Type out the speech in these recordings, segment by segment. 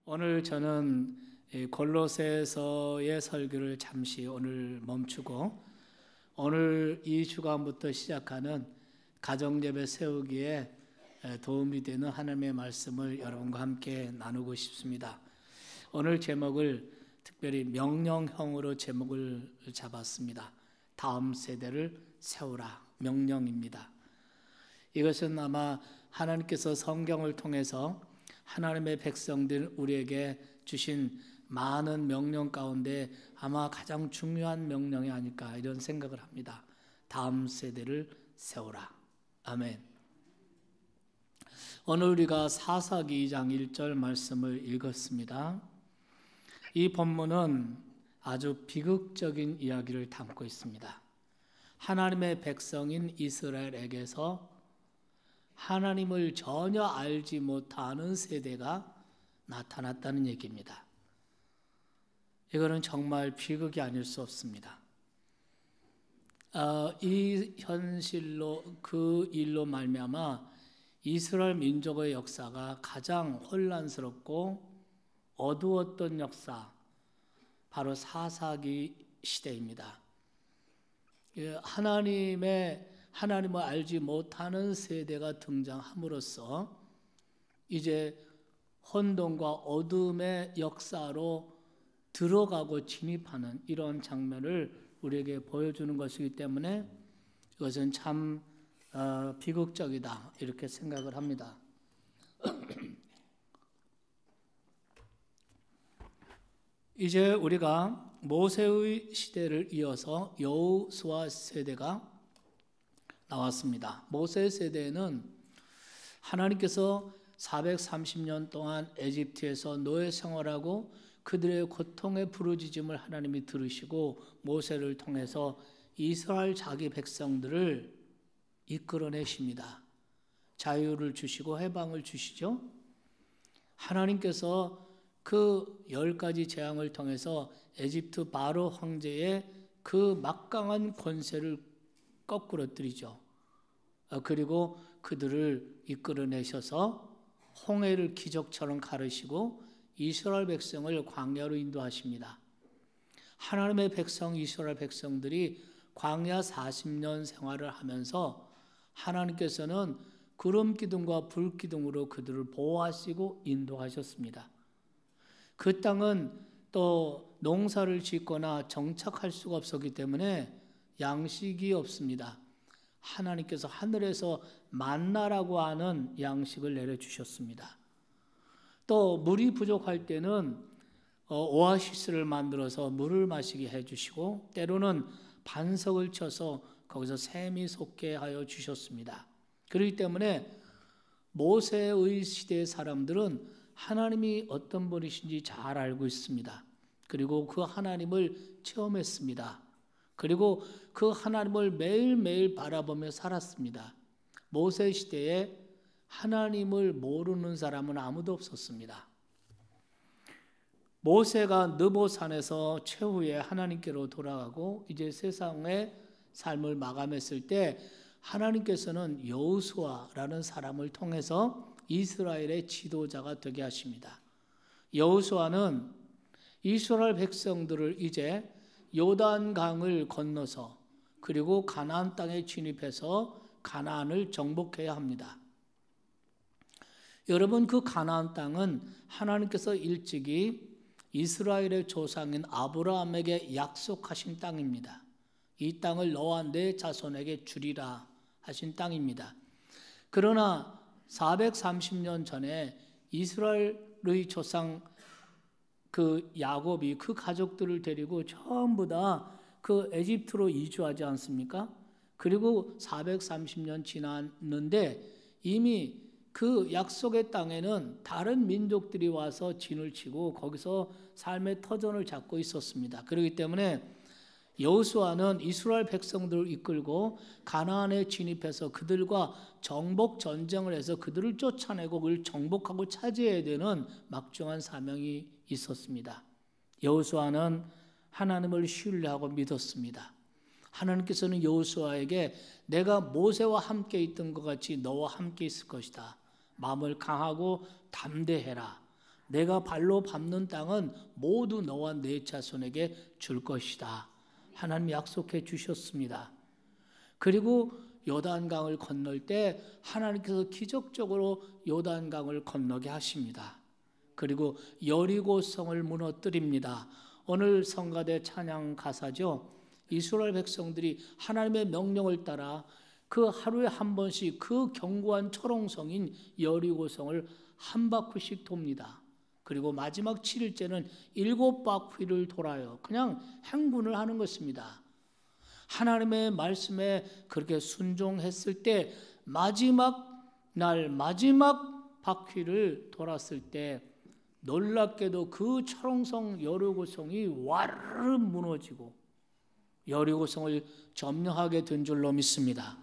오늘 저는 골로새서의 설교를 잠시 오늘 멈추고 오늘 이 주간부터 시작하는 가정예배 세우기에 도움이 되는 하나님의 말씀을 여러분과 함께 나누고 싶습니다. 오늘 제목을 특별히 명령형으로 제목을 잡았습니다. 다음 세대를 세우라, 명령입니다. 이것은 아마 하나님께서 성경을 통해서 하나님의 백성들 우리에게 주신 많은 명령 가운데 아마 가장 중요한 명령이 아닐까 이런 생각을 합니다. 다음 세대를 세우라. 아멘. 오늘 우리가 사사기 2장 1절 말씀을 읽었습니다. 이 본문은 아주 비극적인 이야기를 담고 있습니다. 하나님의 백성인 이스라엘에게서 하나님을 전혀 알지 못하는 세대가 나타났다는 얘기입니다. 이거는 정말 비극이 아닐 수 없습니다. 이 현실로 그 일로 말미암아 이스라엘 민족의 역사가 가장 혼란스럽고 어두웠던 역사, 바로 사사기 시대입니다. 하나님을 알지 못하는 세대가 등장함으로써 이제 혼돈과 어둠의 역사로 들어가고 진입하는 이런 장면을 우리에게 보여주는 것이기 때문에 이것은 참 비극적이다 이렇게 생각을 합니다. 이제 우리가 모세의 시대를 이어서 여호수아 세대가 나왔습니다. 모세 세대는 하나님께서 430년 동안 에집트에서 노예 생활하고 그들의 고통의 부르짖음을 하나님이 들으시고 모세를 통해서 이스라엘 자기 백성들을 이끌어내십니다. 자유를 주시고 해방을 주시죠. 하나님께서 그 10가지 재앙을 통해서 에집트 바로 황제의 그 막강한 권세를 거꾸러뜨리죠. 그리고 그들을 이끌어내셔서 홍해를 기적처럼 가르시고 이스라엘 백성을 광야로 인도하십니다. 하나님의 백성 이스라엘 백성들이 광야 40년 생활을 하면서 하나님께서는 구름 기둥과 불 기둥으로 그들을 보호하시고 인도하셨습니다. 그 땅은 또 농사를 짓거나 정착할 수가 없었기 때문에 양식이 없습니다. 하나님께서 하늘에서 만나라고 하는 양식을 내려주셨습니다. 또 물이 부족할 때는 오아시스를 만들어서 물을 마시게 해주시고 때로는 반석을 쳐서 거기서 샘이 솟게 하여 주셨습니다. 그렇기 때문에 모세의 시대의 사람들은 하나님이 어떤 분이신지 잘 알고 있습니다. 그리고 그 하나님을 체험했습니다. 그리고 그 하나님을 매일매일 바라보며 살았습니다. 모세 시대에 하나님을 모르는 사람은 아무도 없었습니다. 모세가 느보산에서 최후에 하나님께로 돌아가고 이제 세상의 삶을 마감했을 때 하나님께서는 여호수아라는 사람을 통해서 이스라엘의 지도자가 되게 하십니다. 여호수아는 이스라엘 백성들을 이제 요단강을 건너서 그리고 가나안 땅에 진입해서 가나안을 정복해야 합니다. 여러분, 그 가나안 땅은 하나님께서 일찍이 이스라엘의 조상인 아브라함에게 약속하신 땅입니다. 이 땅을 너와 내 자손에게 주리라 하신 땅입니다. 그러나 430년 전에 이스라엘의 조상 그 야곱이 그 가족들을 데리고 전부 다 그 에집트로 이주하지 않습니까? 그리고 430년 지났는데 이미 그 약속의 땅에는 다른 민족들이 와서 진을 치고 거기서 삶의 터전을 잡고 있었습니다. 그렇기 때문에 여호수아는 이스라엘 백성들을 이끌고 가나안에 진입해서 그들과 정복 전쟁을 해서 그들을 쫓아내고 그를 정복하고 차지해야 되는 막중한 사명이 있었습니다. 여호수아는 하나님을 신뢰하고 믿었습니다. 하나님께서는 여호수아에게 내가 모세와 함께 있던 것 같이 너와 함께 있을 것이다. 마음을 강하고 담대해라. 내가 발로 밟는 땅은 모두 너와 네 자손에게 줄 것이다. 하나님이 약속해 주셨습니다. 그리고 요단강을 건널 때 하나님께서 기적적으로 요단강을 건너게 하십니다. 그리고 여리고성을 무너뜨립니다. 오늘 성가대 찬양 가사죠. 이스라엘 백성들이 하나님의 명령을 따라 그 하루에 한 번씩 그 견고한 철옹성인 여리고성을 한 바퀴씩 돕니다. 그리고 마지막 7일째는 7바퀴를 돌아요. 그냥 행군을 하는 것입니다. 하나님의 말씀에 그렇게 순종했을 때 마지막 날 마지막 바퀴를 돌았을 때 놀랍게도 그 철옹성 여리고성이 와르르 무너지고 여리고성을 점령하게 된 줄로 믿습니다.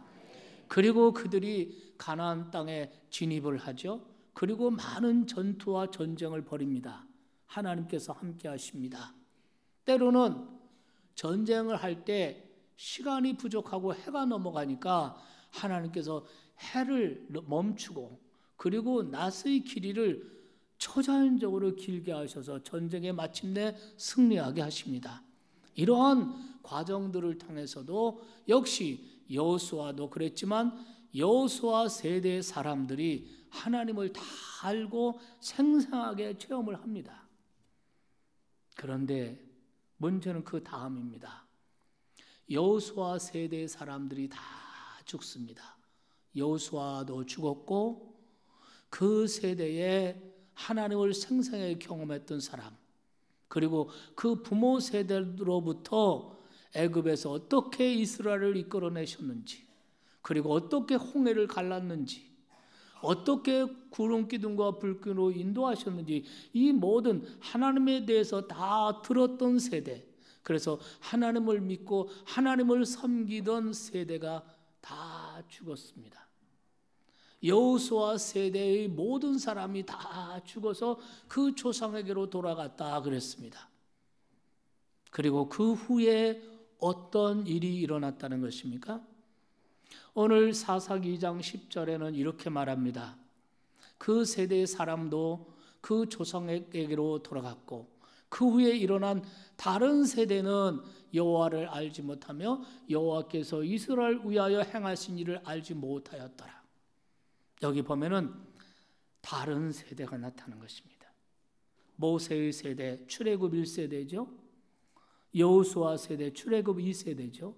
그리고 그들이 가나안 땅에 진입을 하죠. 그리고 많은 전투와 전쟁을 벌입니다. 하나님께서 함께 하십니다. 때로는 전쟁을 할 때 시간이 부족하고 해가 넘어가니까 하나님께서 해를 멈추고 그리고 낮의 길이를 초자연적으로 길게 하셔서 전쟁에 마침내 승리하게 하십니다. 이러한 과정들을 통해서도 역시 여호수아도 그랬지만 여호수아 세대의 사람들이 하나님을 다 알고 생생하게 체험을 합니다. 그런데 문제는 그 다음입니다. 여호수아 세대의 사람들이 다 죽습니다. 여호수아도 죽었고 그 세대에 하나님을 생생하게 경험했던 사람, 그리고 그 부모 세대로부터 애굽에서 어떻게 이스라엘을 이끌어내셨는지, 그리고 어떻게 홍해를 갈랐는지, 어떻게 구름 기둥과 불기둥으로 인도하셨는지, 이 모든 하나님에 대해서 다 들었던 세대, 그래서 하나님을 믿고 하나님을 섬기던 세대가 다 죽었습니다. 여호수아 세대의 모든 사람이 다 죽어서 그 조상에게로 돌아갔다 그랬습니다. 그리고 그 후에 어떤 일이 일어났다는 것입니까? 오늘 사사기 2장 10절에는 이렇게 말합니다. 그 세대의 사람도 그 조상에게로 돌아갔고 그 후에 일어난 다른 세대는 여호와를 알지 못하며 여호와께서 이스라엘 위하여 행하신 일을 알지 못하였더라. 여기 보면은 다른 세대가 나타난 것입니다. 모세의 세대, 출애굽 1세대죠. 여호수아 세대, 출애굽 2세대죠.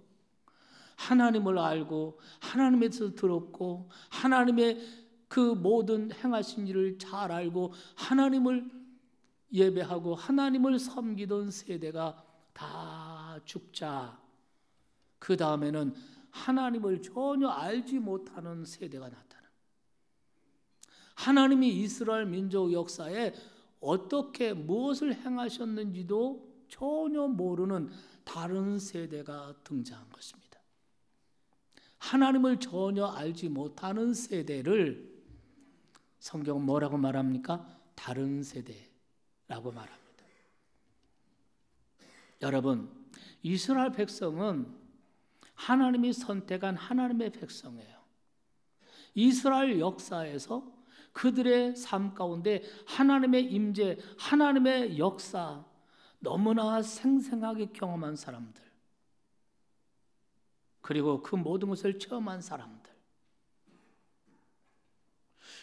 하나님을 알고 하나님에서 들었고 하나님의 그 모든 행하신 일을 잘 알고 하나님을 예배하고 하나님을 섬기던 세대가 다 죽자 그 다음에는 하나님을 전혀 알지 못하는 세대가 나타나. 하나님이 이스라엘 민족 역사에 어떻게 무엇을 행하셨는지도 전혀 모르는 다른 세대가 등장한 것입니다. 하나님을 전혀 알지 못하는 세대를 성경은 뭐라고 말합니까? 다른 세대라고 말합니다. 여러분, 이스라엘 백성은 하나님이 선택한 하나님의 백성이에요. 이스라엘 역사에서 그들의 삶 가운데 하나님의 임재, 하나님의 역사 너무나 생생하게 경험한 사람들, 그리고 그 모든 것을 체험한 사람들.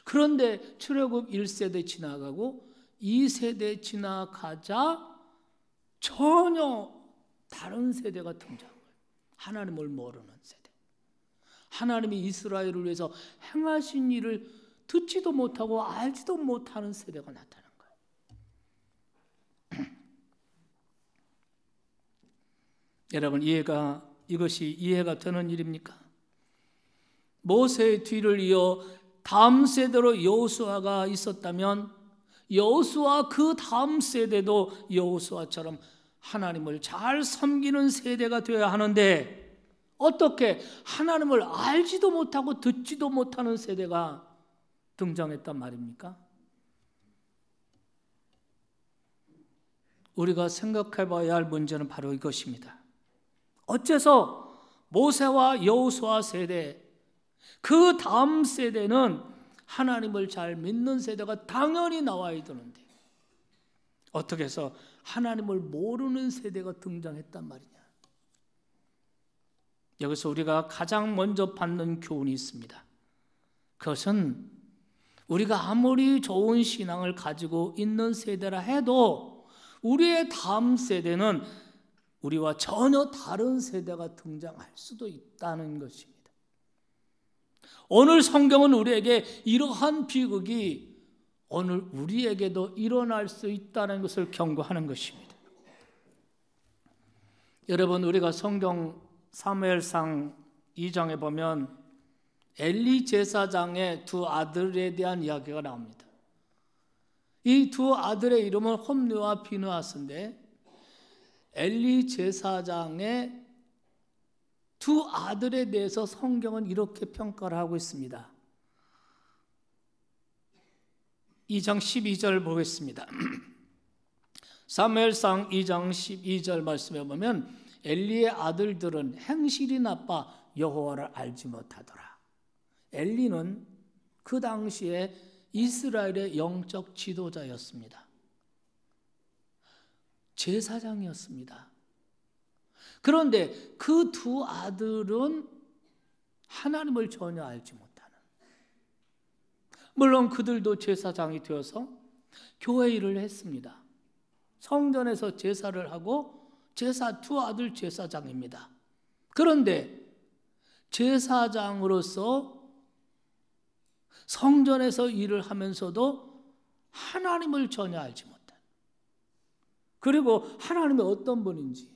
그런데 출애굽 1세대 지나가고 2세대 지나가자 전혀 다른 세대가 등장한 거예요. 하나님을 모르는 세대. 하나님이 이스라엘을 위해서 행하신 일을 듣지도 못하고 알지도 못하는 세대가 나타난 거예요. 여러분, 이것이 이해가 되는 일입니까? 모세의 뒤를 이어 다음 세대로 여호수아가 있었다면 여호수아 그 다음 세대도 여호수아처럼 하나님을 잘 섬기는 세대가 되어야 하는데 어떻게 하나님을 알지도 못하고 듣지도 못하는 세대가 등장했단 말입니까? 우리가 생각해 봐야 할 문제는 바로 이것입니다. 어째서 모세와 여호수아 세대, 그 다음 세대는 하나님을 잘 믿는 세대가 당연히 나와야 되는데 어떻게 해서 하나님을 모르는 세대가 등장했단 말이냐. 여기서 우리가 가장 먼저 받는 교훈이 있습니다. 그것은 우리가 아무리 좋은 신앙을 가지고 있는 세대라 해도 우리의 다음 세대는 우리와 전혀 다른 세대가 등장할 수도 있다는 것입니다. 오늘 성경은 우리에게 이러한 비극이 오늘 우리에게도 일어날 수 있다는 것을 경고하는 것입니다. 여러분, 우리가 성경 사무엘상 2장에 보면 엘리 제사장의 두 아들에 대한 이야기가 나옵니다. 이 두 아들의 이름은 홈리와 비느하스인데 엘리 제사장의 두 아들에 대해서 성경은 이렇게 평가를 하고 있습니다. 2장 12절 보겠습니다. 사무엘상 2장 12절 말씀에 보면 엘리의 아들들은 행실이 나빠 여호와를 알지 못하더라. 엘리는 그 당시에 이스라엘의 영적 지도자였습니다. 제사장이었습니다. 그런데 그 두 아들은 하나님을 전혀 알지 못하는, 물론 그들도 제사장이 되어서 교회 일을 했습니다. 성전에서 제사를 하고 두 아들 제사장입니다. 그런데 제사장으로서 성전에서 일을 하면서도 하나님을 전혀 알지 못한, 그리고 하나님이 어떤 분인지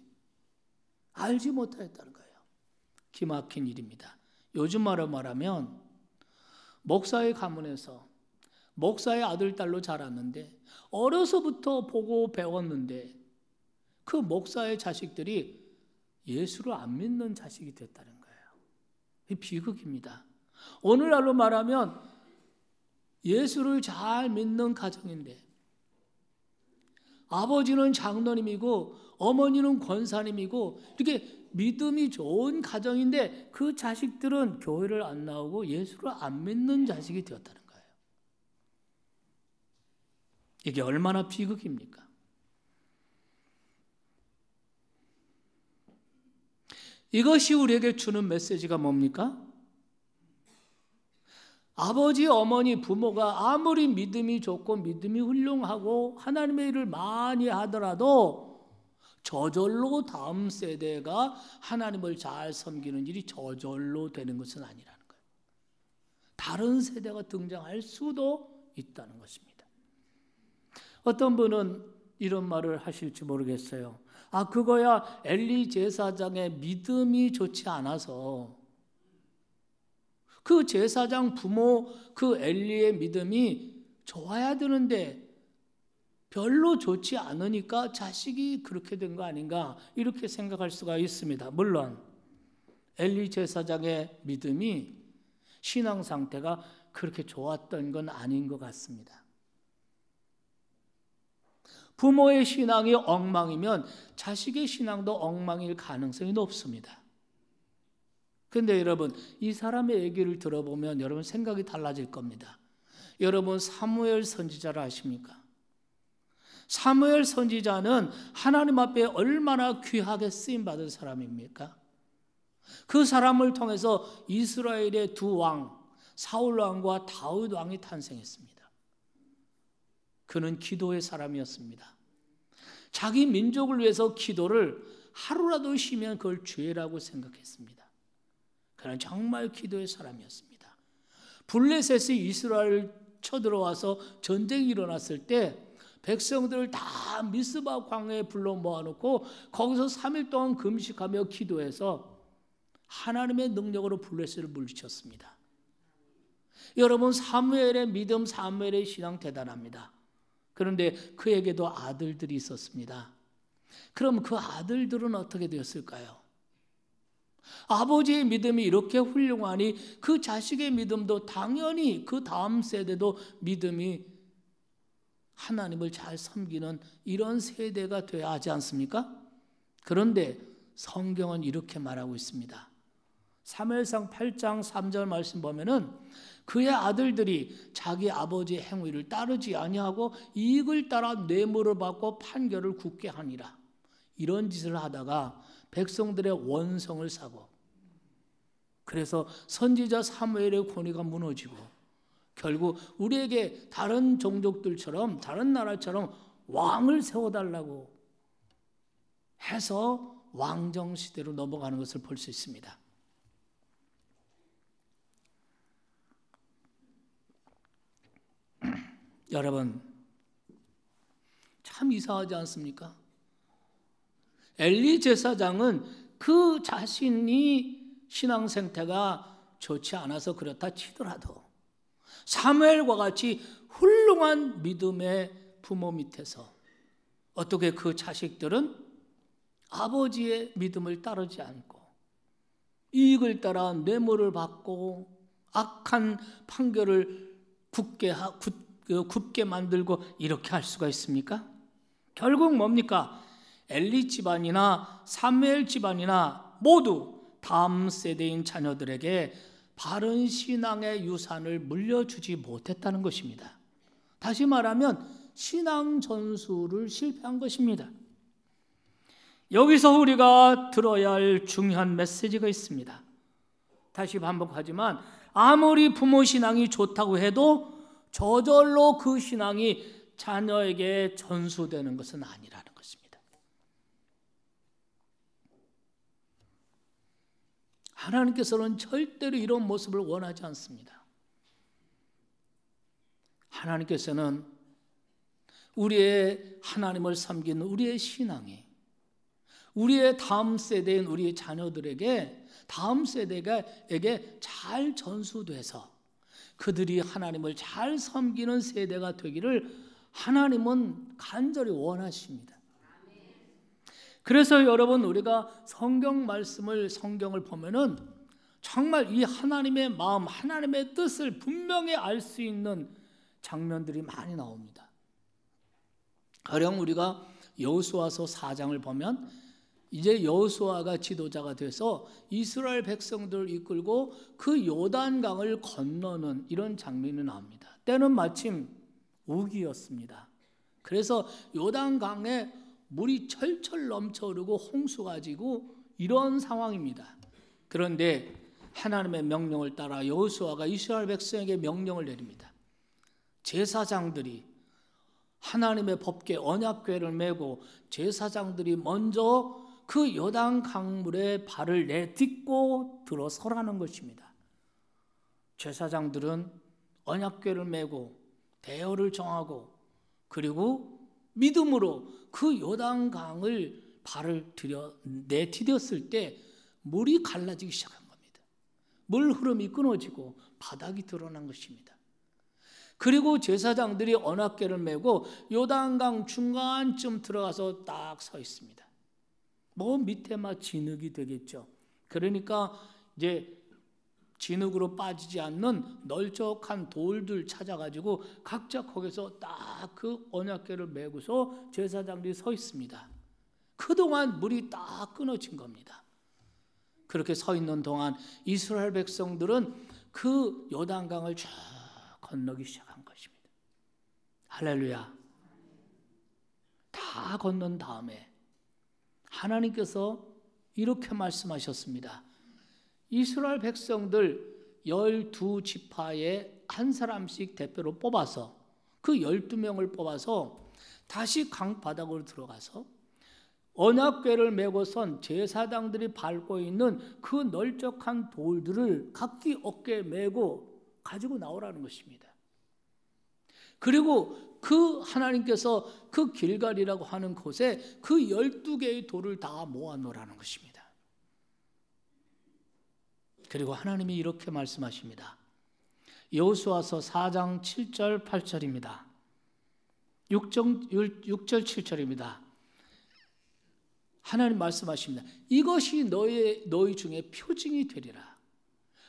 알지 못하였다는 거예요. 기막힌 일입니다. 요즘 말로 말하면 목사의 가문에서 목사의 아들, 딸로 자랐는데 어려서부터 보고 배웠는데 그 목사의 자식들이 예수를 안 믿는 자식이 됐다는 거예요. 이 비극입니다. 오늘날로 말하면 예수를 잘 믿는 가정인데 아버지는 장로님이고 어머니는 권사님이고 이렇게 믿음이 좋은 가정인데 그 자식들은 교회를 안 나오고 예수를 안 믿는 자식이 되었다는 거예요. 이게 얼마나 비극입니까? 이것이 우리에게 주는 메시지가 뭡니까? 아버지, 어머니, 부모가 아무리 믿음이 좋고 믿음이 훌륭하고 하나님의 일을 많이 하더라도 저절로 다음 세대가 하나님을 잘 섬기는 일이 저절로 되는 것은 아니라는 거예요. 다른 세대가 등장할 수도 있다는 것입니다. 어떤 분은 이런 말을 하실지 모르겠어요. 그거야 엘리 제사장의 믿음이 좋지 않아서 그 제사장 부모, 그 엘리의 믿음이 좋아야 되는데 별로 좋지 않으니까 자식이 그렇게 된 거 아닌가, 이렇게 생각할 수가 있습니다. 물론 엘리 제사장의 믿음이 신앙 상태가 그렇게 좋았던 건 아닌 것 같습니다. 부모의 신앙이 엉망이면 자식의 신앙도 엉망일 가능성이 높습니다. 그런데 여러분, 이 사람의 얘기를 들어보면 여러분 생각이 달라질 겁니다. 여러분 사무엘 선지자를 아십니까? 사무엘 선지자는 하나님 앞에 얼마나 귀하게 쓰임받은 사람입니까? 그 사람을 통해서 이스라엘의 두 왕, 사울 왕과 다윗 왕이 탄생했습니다. 그는 기도의 사람이었습니다. 자기 민족을 위해서 기도를 하루라도 쉬면 그걸 죄라고 생각했습니다. 그는 정말 기도의 사람이었습니다. 블레셋이 이스라엘을 쳐들어와서 전쟁이 일어났을 때 백성들을 다 미스바 광야에 불러 모아놓고 거기서 3일 동안 금식하며 기도해서 하나님의 능력으로 블레셋을 물리쳤습니다. 여러분, 사무엘의 믿음, 사무엘의 신앙 대단합니다. 그런데 그에게도 아들들이 있었습니다. 그럼 그 아들들은 어떻게 되었을까요? 아버지의 믿음이 이렇게 훌륭하니 그 자식의 믿음도 당연히 그 다음 세대도 믿음이 하나님을 잘 섬기는 이런 세대가 되어야 하지 않습니까? 그런데 성경은 이렇게 말하고 있습니다. 사무엘상 8장 3절 말씀 보면은 그의 아들들이 자기 아버지의 행위를 따르지 아니하고 이익을 따라 뇌물을 받고 판결을 굳게 하니라. 이런 짓을 하다가 백성들의 원성을 사고, 그래서 선지자 사무엘의 권위가 무너지고 결국 우리에게 다른 종족들처럼 다른 나라처럼 왕을 세워달라고 해서 왕정 시대로 넘어가는 것을 볼 수 있습니다. 여러분, 참 이상하지 않습니까? 엘리 제사장은 그 자신이 신앙 생태가 좋지 않아서 그렇다 치더라도 사무엘과 같이 훌륭한 믿음의 부모 밑에서 어떻게 그 자식들은 아버지의 믿음을 따르지 않고 이익을 따라 뇌물을 받고 악한 판결을 굳게 만들고 이렇게 할 수가 있습니까? 결국 뭡니까? 엘리 집안이나 사무엘 집안이나 모두 다음 세대인 자녀들에게 바른 신앙의 유산을 물려주지 못했다는 것입니다. 다시 말하면 신앙 전수를 실패한 것입니다. 여기서 우리가 들어야 할 중요한 메시지가 있습니다. 다시 반복하지만 아무리 부모 신앙이 좋다고 해도 저절로 그 신앙이 자녀에게 전수되는 것은 아니라는 것입니다. 하나님께서는 절대로 이런 모습을 원하지 않습니다. 하나님께서는 우리의 하나님을 섬기는 우리의 신앙이 우리의 다음 세대인 우리의 자녀들에게 다음 세대에게 잘 전수돼서 그들이 하나님을 잘 섬기는 세대가 되기를 하나님은 간절히 원하십니다. 그래서 여러분, 우리가 성경을 보면은 정말 이 하나님의 마음, 하나님의 뜻을 분명히 알 수 있는 장면들이 많이 나옵니다. 가령 우리가 여호수아서 4장을 보면 이제 여호수아가 지도자가 돼서 이스라엘 백성들을 이끌고 그 요단강을 건너는 이런 장면이 나옵니다. 때는 마침 우기였습니다. 그래서 요단강에 물이 철철 넘쳐흐르고 홍수가 지고 이런 상황입니다. 그런데 하나님의 명령을 따라 여호수아가 이스라엘 백성에게 명령을 내립니다. 제사장들이 하나님의 법궤 언약궤를 메고 제사장들이 먼저 그 요단 강물에 발을 내딛고 들어서라는 것입니다. 제사장들은 언약궤를 메고 대열을 정하고 그리고 믿음으로 그 요단 강을 발을 내디뎠을 때 물이 갈라지기 시작한 겁니다. 물 흐름이 끊어지고 바닥이 드러난 것입니다. 그리고 제사장들이 언약궤를 메고 요단강 중간쯤 들어가서 딱 서 있습니다. 뭐 밑에만 진흙이 되겠죠. 그러니까 이제 진흙으로 빠지지 않는 널쩍한 돌들 찾아가지고 각자 거기서 딱 그 언약궤를 메고서 제사장들이 서 있습니다. 그동안 물이 딱 끊어진 겁니다. 그렇게 서 있는 동안 이스라엘 백성들은 그 요단강을 쭉 건너기 시작한 것입니다. 할렐루야. 다 건넌 다음에 하나님께서 이렇게 말씀하셨습니다. 이스라엘 백성들 12지파에 한 사람씩 대표로 뽑아서 그 12명을 뽑아서 다시 강바닥으로 들어가서 언약궤를 메고선 제사장들이 밟고 있는 그 널쩍한 돌들을 각기 어깨에 메고 가지고 나오라는 것입니다. 그리고 그 하나님께서 그 길갈이라고 하는 곳에 그 12개의 돌을 다 모아놓으라는 것입니다. 그리고 하나님이 이렇게 말씀하십니다. 여호수아서 4장 7절 8절입니다. 6절 7절입니다. 하나님 말씀하십니다. 이것이 너희 중에 표징이 되리라.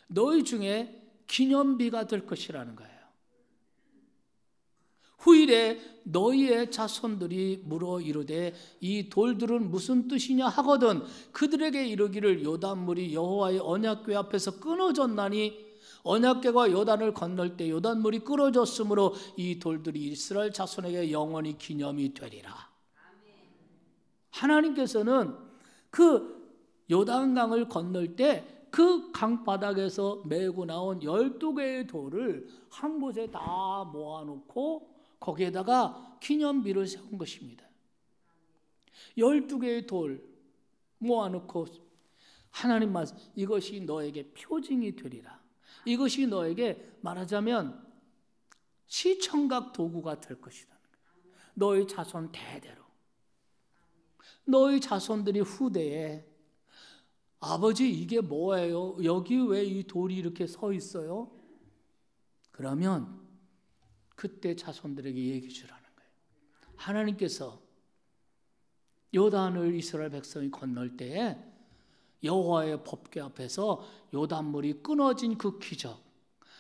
너희 중에 기념비가 될 것이라는 거예요. 후일에 너희의 자손들이 물어 이르되 이 돌들은 무슨 뜻이냐 하거든 그들에게 이르기를 요단물이 여호와의 언약궤 앞에서 끊어졌나니 언약궤가 요단을 건널 때 요단물이 끊어졌으므로 이 돌들이 이스라엘 자손에게 영원히 기념이 되리라. 하나님께서는 그 요단강을 건널 때 그 강바닥에서 메고 나온 12개의 돌을 한 곳에 다 모아놓고 거기에다가 기념비를 세운 것입니다. 12개의 돌 모아놓고 하나님 말씀 이것이 너에게 표징이 되리라. 이것이 너에게 말하자면 시청각 도구가 될 것이다. 너희 자손 대대로 너희 자손들이 후대에 아버지 이게 뭐예요? 여기 왜 이 돌이 이렇게 서 있어요? 그러면 그때 자손들에게 얘기해 주라는 거예요. 하나님께서 요단을 이스라엘 백성이 건널 때에 여호와의 법궤 앞에서 요단물이 끊어진 그 기적,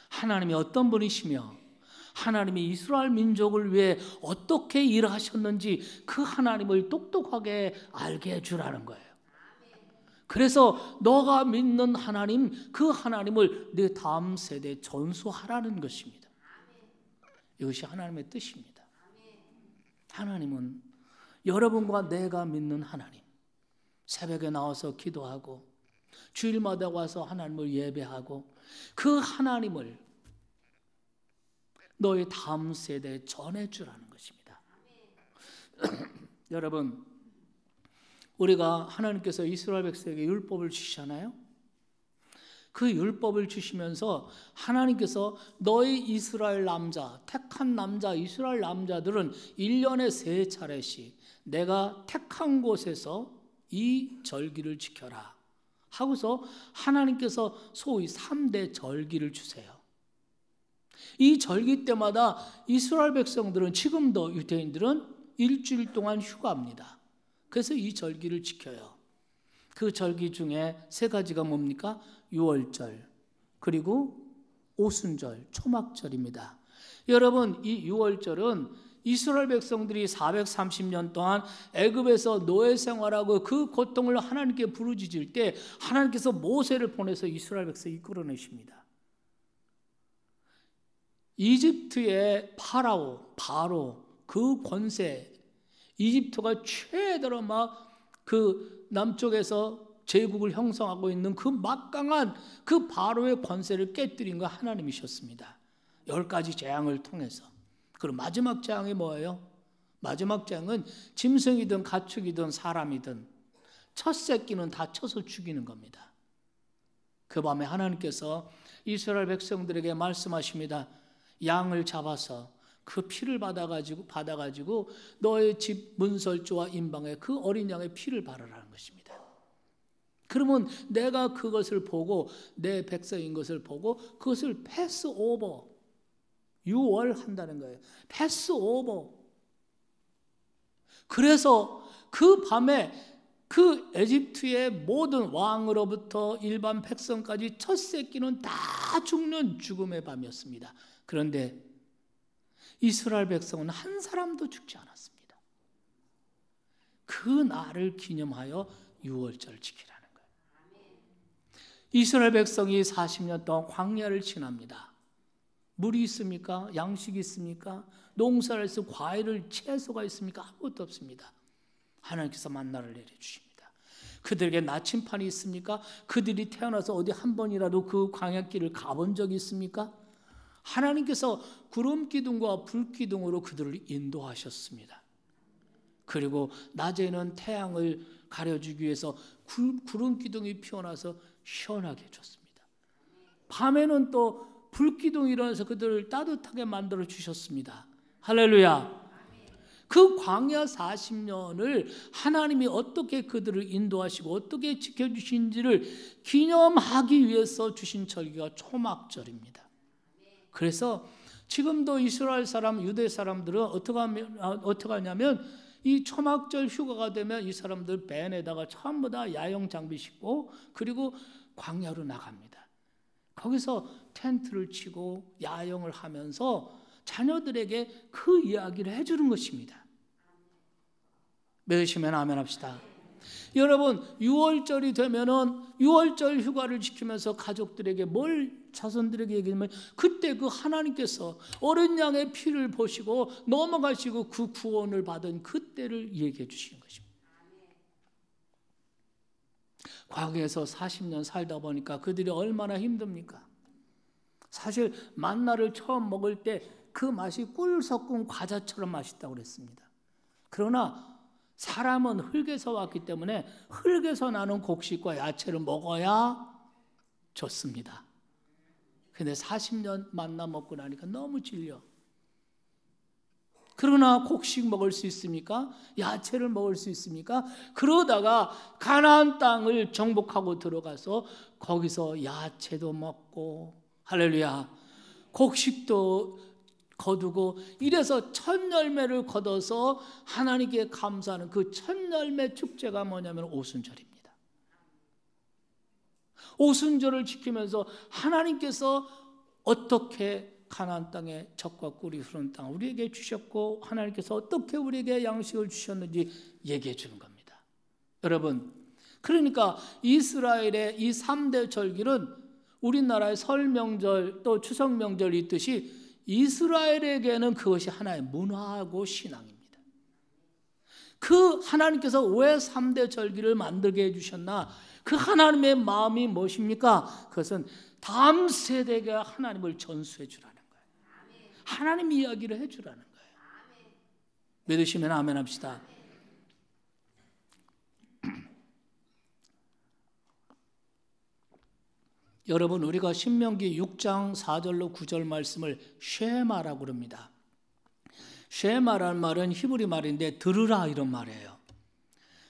하나님이 어떤 분이시며 하나님이 이스라엘 민족을 위해 어떻게 일하셨는지 그 하나님을 똑똑하게 알게 해주라는 거예요. 그래서 너가 믿는 하나님, 그 하나님을 내 다음 세대에 전수하라는 것입니다. 이것이 하나님의 뜻입니다. 하나님은 여러분과 내가 믿는 하나님, 새벽에 나와서 기도하고 주일마다 와서 하나님을 예배하고 그 하나님을 너의 다음 세대에 전해주라는 것입니다. 여러분, 우리가 하나님께서 이스라엘 백성에게 율법을 주시잖아요. 그 율법을 주시면서 하나님께서 너희 이스라엘 남자, 택한 남자 이스라엘 남자들은 1년에 3차례씩 내가 택한 곳에서 이 절기를 지켜라 하고서 하나님께서 소위 3대 절기를 주세요. 이 절기 때마다 이스라엘 백성들은 지금도 유대인들은 일주일 동안 휴가입니다. 그래서 이 절기를 지켜요. 그 절기 중에 3가지가 뭡니까? 유월절, 그리고 오순절, 초막절입니다. 여러분, 이 유월절은 이스라엘 백성들이 430년 동안 애굽에서 노예 생활하고 그 고통을 하나님께 부르짖을 때 하나님께서 모세를 보내서 이스라엘 백성을 이끌어내십니다. 이집트의 바로 그 권세, 이집트가 최대로 막 그 남쪽에서 제국을 형성하고 있는 그 막강한 그 바로의 권세를 깨뜨린 거 하나님이셨습니다. 10가지 재앙을 통해서. 그리고 마지막 재앙이 뭐예요? 마지막 재앙은 짐승이든 가축이든 사람이든 첫 새끼는 다 쳐서 죽이는 겁니다. 그 밤에 하나님께서 이스라엘 백성들에게 말씀하십니다. 양을 잡아서 그 피를 받아가지고 너의 집 문설주와 임방에 그 어린 양의 피를 바르라는 것입니다. 그러면 내가 그것을 보고 내 백성인 것을 보고 그것을 패스오버, 유월한다는 거예요. 패스오버. 그래서 그 밤에 그 에집트의 모든 왕으로부터 일반 백성까지 첫 새끼는 다 죽는 죽음의 밤이었습니다. 그런데 이스라엘 백성은 한 사람도 죽지 않았습니다. 그 날을 기념하여 유월절을 지키라는 거예요. 이스라엘 백성이 40년 동안 광야를 지납니다. 물이 있습니까? 양식이 있습니까? 농사를 해서 과일을 채소가 있습니까? 아무것도 없습니다. 하나님께서 만나를 내려주십니다. 그들에게 나침판이 있습니까? 그들이 태어나서 어디 한 번이라도 그 광야길을 가본 적이 있습니까? 하나님께서 구름 기둥과 불 기둥으로 그들을 인도하셨습니다. 그리고 낮에는 태양을 가려주기 위해서 구름 기둥이 피어나서 시원하게 해줬습니다. 밤에는 또 불 기둥이 일어나서 그들을 따뜻하게 만들어 주셨습니다. 할렐루야. 그 광야 40년을 하나님이 어떻게 그들을 인도하시고 어떻게 지켜주신지를 기념하기 위해서 주신 절기가 초막절입니다. 그래서 지금도 이스라엘 사람, 유대 사람들은 어떻게 하냐면 이 초막절 휴가가 되면 이 사람들 밴에다가 전부 다 야영 장비 싣고 그리고 광야로 나갑니다. 거기서 텐트를 치고 야영을 하면서 자녀들에게 그 이야기를 해주는 것입니다. 믿으시면 아멘 합시다. 여러분, 6월절이 되면은 6월절 휴가를 지키면서 가족들에게 자손들에게 얘기하면 그때 그 하나님께서 어린 양의 피를 보시고 넘어가시고 그 구원을 받은 그때를 얘기해 주시는 것입니다. 과거에서 40년 살다 보니까 그들이 얼마나 힘듭니까? 사실 만나를 처음 먹을 때 그 맛이 꿀 섞은 과자처럼 맛있다고 그랬습니다. 그러나 사람은 흙에서 왔기 때문에 흙에서 나는 곡식과 야채를 먹어야 좋습니다. 근데 40년 만나 먹고 나니까 너무 질려. 그러나 곡식 먹을 수 있습니까? 야채를 먹을 수 있습니까? 그러다가 가나안 땅을 정복하고 들어가서 거기서 야채도 먹고 할렐루야, 곡식도 거두고 이래서 첫 열매를 거둬서 하나님께 감사하는 그 첫 열매 축제가 뭐냐면 오순절입니다. 오순절을 지키면서 하나님께서 어떻게 가나안 땅에 젖과 꿀이 흐르는 땅 우리에게 주셨고 하나님께서 어떻게 우리에게 양식을 주셨는지 얘기해 주는 겁니다. 여러분, 그러니까 이스라엘의 이 3대 절기는 우리나라의 설 명절 또 추석 명절이 있듯이 이스라엘에게는 그것이 하나의 문화하고 신앙입니다. 그 하나님께서 왜 3대 절기를 만들게 해주셨나? 그 하나님의 마음이 무엇입니까? 그것은 다음 세대가 하나님을 전수해 주라는 거예요. 하나님 이야기를 해 주라는 거예요. 믿으시면 아멘 합시다. 여러분, 우리가 신명기 6장 4절로 9절 말씀을 쉐마라고 그럽니다. 쉐마라는 말은 히브리 말인데 들으라 이런 말이에요.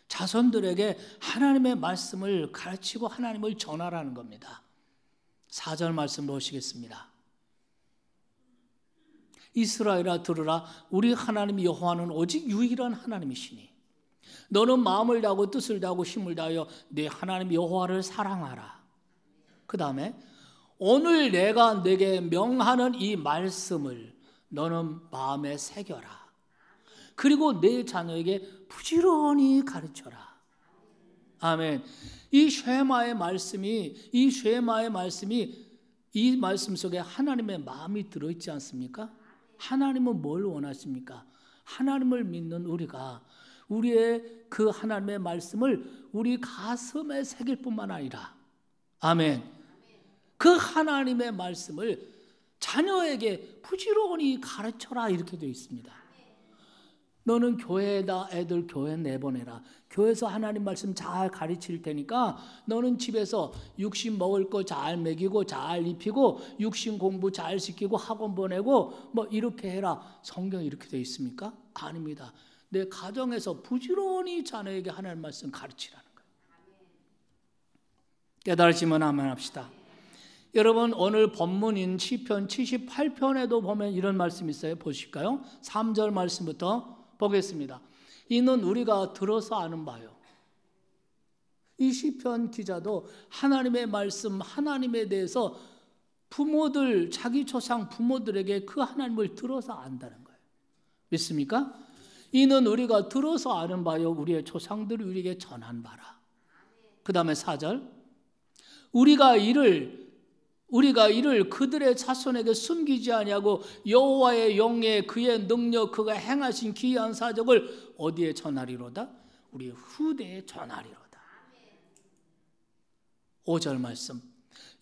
자손들에게 하나님의 말씀을 가르치고 하나님을 전하라는 겁니다. 4절 말씀 보시겠습니다. 이스라엘아 들으라, 우리 하나님 여호와는 오직 유일한 하나님이시니 너는 마음을 다하고 뜻을 다하고 힘을 다하여 네 하나님 여호와를 사랑하라. 그 다음에 오늘 내가 네게 명하는 이 말씀을 너는 마음에 새겨라. 그리고 내 자녀에게 부지런히 가르쳐라. 아멘. 이 쉐마의 말씀이 이 말씀 속에 하나님의 마음이 들어있지 않습니까? 하나님은 뭘 원하십니까? 하나님을 믿는 우리가 우리의 그 하나님의 말씀을 우리 가슴에 새길 뿐만 아니라 아멘. 그 하나님의 말씀을 자녀에게 부지런히 가르쳐라 이렇게 되어 있습니다. 너는 교회에다 애들 교회 내보내라. 교회에서 하나님 말씀 잘 가르칠 테니까 너는 집에서 육신 먹을 거 잘 먹이고 잘 입히고 육신 공부 잘 시키고 학원 보내고 뭐 이렇게 해라. 성경에 이렇게 되어 있습니까? 아닙니다. 내 가정에서 부지런히 자녀에게 하나님 말씀 가르치라는 거예요. 깨달으시면 아멘 합시다. 여러분, 오늘 본문인 시편 78편에도 보면 이런 말씀이 있어요. 보실까요? 3절 말씀부터 보겠습니다. 이는 우리가 들어서 아는 바요. 이 시편 기자도 하나님의 말씀, 하나님에 대해서 부모들, 자기 조상 부모들에게 그 하나님을 들어서 안다는 거예요. 믿습니까? 이는 우리가 들어서 아는 바요. 우리의 조상들이 우리에게 전한 바라. 그 다음에 4절. 우리가 이를 그들의 자손에게 숨기지 아니하고 여호와의 영예 그의 능력 그가 행하신 기이한 사적을 어디에 전하리로다? 우리 후대에 전하리로다. 5절 말씀.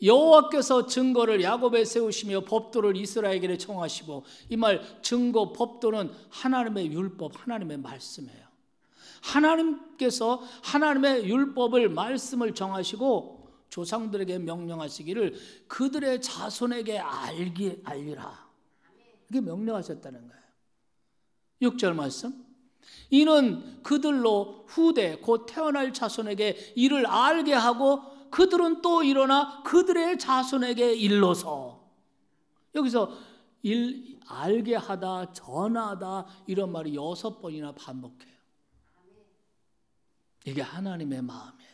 여호와께서 증거를 야곱에 세우시며 법도를 이스라엘에게 청하시고, 이 말 증거 법도는 하나님의 율법, 하나님의 말씀이에요. 하나님께서 하나님의 율법을 말씀을 정하시고 조상들에게 명령하시기를 그들의 자손에게 알리라. 이렇게 명령하셨다는 거예요. 6절 말씀. 이는 그들로 후대 곧 태어날 자손에게 이를 알게 하고 그들은 또 일어나 그들의 자손에게 일러서. 여기서 알게 하다, 전하다 이런 말이 6번이나 반복해요. 이게 하나님의 마음이에요.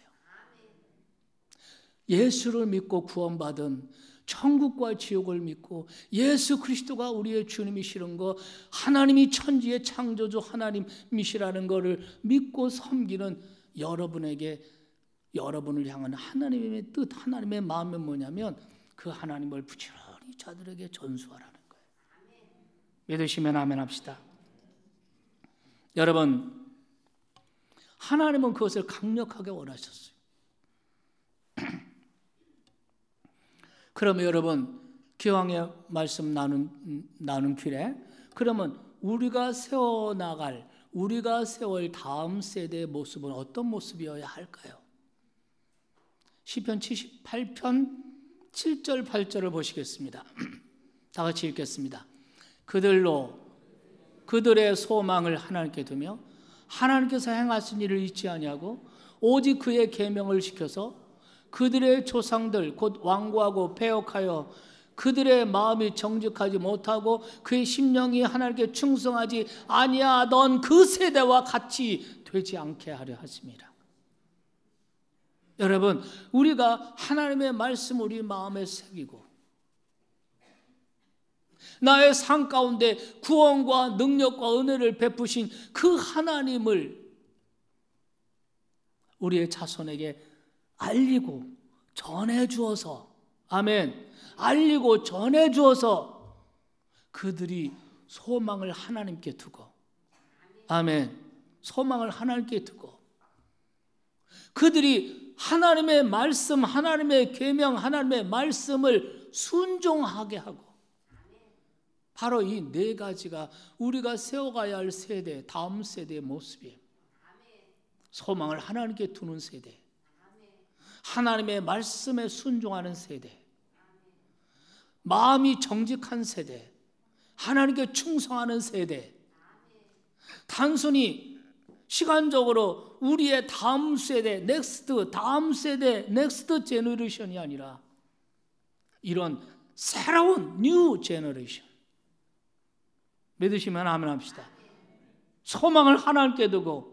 예수를 믿고 구원받은 천국과 지옥을 믿고 예수 그리스도가 우리의 주님이시는 거, 하나님이 천지의 창조주 하나님이시라는 것을 믿고 섬기는 여러분에게, 여러분을 향한 하나님의 뜻, 하나님의 마음은 뭐냐면 그 하나님을 부지런히 자들에게 전수하라는 거예요. 믿으시면 아멘 합시다. 여러분, 하나님은 그것을 강력하게 원하셨어요. 그러면 여러분, 기왕의 말씀 나눈 길에, 그러면 우리가 세워나갈, 우리가 세월 다음 세대의 모습은 어떤 모습이어야 할까요? 시편 78편 7절 8절을 보시겠습니다. 다 같이 읽겠습니다. 그들의 소망을 하나님께 두며 하나님께서 행하신 일을 잊지 아니하고 오직 그의 계명을 지켜서 그들의 조상들 곧 완고하고 패역하여 그들의 마음이 정직하지 못하고 그의 심령이 하나님께 충성하지 아니하던 그 세대와 같이 되지 않게 하려 하심이라. 여러분, 우리가 하나님의 말씀 우리 마음에 새기고 나의 삶 가운데 구원과 능력과 은혜를 베푸신 그 하나님을 우리의 자손에게 알리고 전해주어서, 아멘, 알리고 전해주어서 그들이 소망을 하나님께 두고, 아멘, 소망을 하나님께 두고 그들이 하나님의 말씀, 하나님의 계명, 하나님의 말씀을 순종하게 하고, 바로 이 네 가지가 우리가 세워가야 할 세대, 다음 세대의 모습이에요. 소망을 하나님께 두는 세대, 하나님의 말씀에 순종하는 세대, 마음이 정직한 세대, 하나님께 충성하는 세대. 단순히 시간적으로 우리의 다음 세대, 넥스트, 다음 세대, 넥스트 제너레이션이 아니라 이런 새로운 뉴 제너레이션. 믿으시면 아멘 합시다. 소망을 하나님께 두고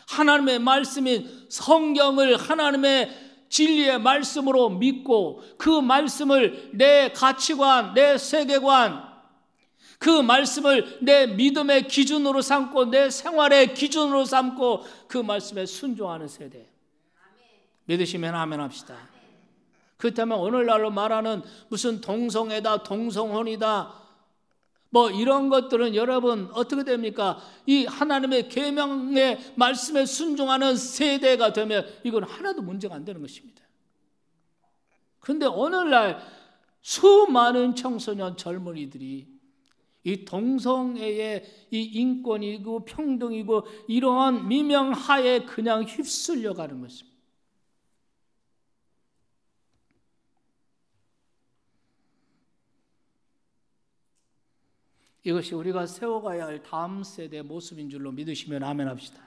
하나님의 말씀인 성경을 하나님의 진리의 말씀으로 믿고 그 말씀을 내 가치관, 내 세계관, 그 말씀을 내 믿음의 기준으로 삼고 내 생활의 기준으로 삼고 그 말씀에 순종하는 세대. 믿으시면 아멘 합시다. 그렇다면 오늘날로 말하는 무슨 동성애다, 동성혼이다, 뭐 이런 것들은 여러분 어떻게 됩니까? 이 하나님의 계명의 말씀에 순종하는 세대가 되면 이건 하나도 문제가 안 되는 것입니다. 그런데 오늘날 수많은 청소년 젊은이들이 이 동성애의 이 인권이고 평등이고 이러한 미명하에 그냥 휩쓸려 가는 것입니다. 이것이 우리가 세워가야 할 다음 세대의 모습인 줄로 믿으시면 아멘 합시다.